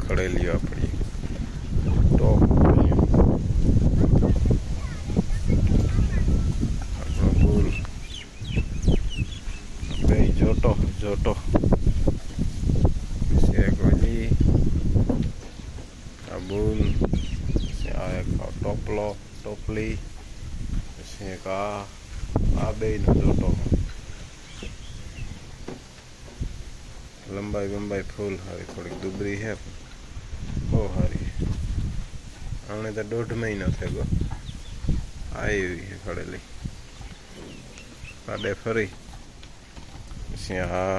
ખડેલી આપણી ટોપ આપણો બુલ બે જોટો જોટો પછી એક ઓલી આ બુલ પછી આ એક ટોપલો ટોપલી પછી એક આ બેનો જોટો લંબાઈ બંબાઈ ફૂલ હારી થોડીક દુબરી હે બહુ હારી આને તો 1.5 મહિનો થઈ ગયો આવી હે ખડેલી પાડે ફરી પછી આ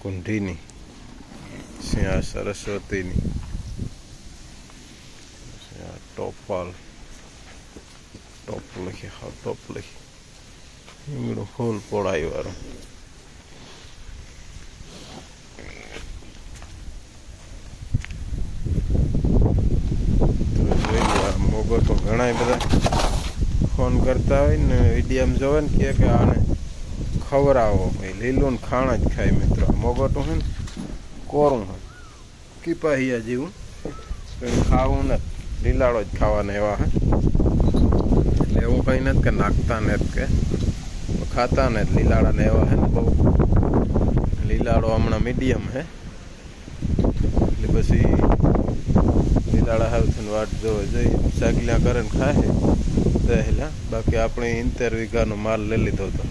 કુંઢીની પછી આ સરસ્વતીની પછી આ ટોપાલ ટોપલી હા ટોપલી એમનું ફૂલ પોળાઈ વાળું મોગો તો ઘણા બધા ફોન કરતા હોય ને વિડીયામાં જોવે ને કે આને ખવડાવો ભાઈ લીલું ને ખાણ જ ખાય મિત્રો મોગોટું છે ને કોરું હોય કીપાહિયા જેવું કંઈ ખાવું નથી લીલાડો જ ખાવાના એવા હે એટલે એવું કંઈ નથી કે નાખતા નથી કે ખાતા ને લીલાડાને એવા હે ને બહુ લીલાડો હમણાં મીડિયમ હે એટલે પછી લીલાડા હાવથી વાટ જોવે જઈ સાગલ્યા કરે ને ખાય દહેલા બાકી આપણે 70 વીઘાનો માલ લઈ લીધો હતો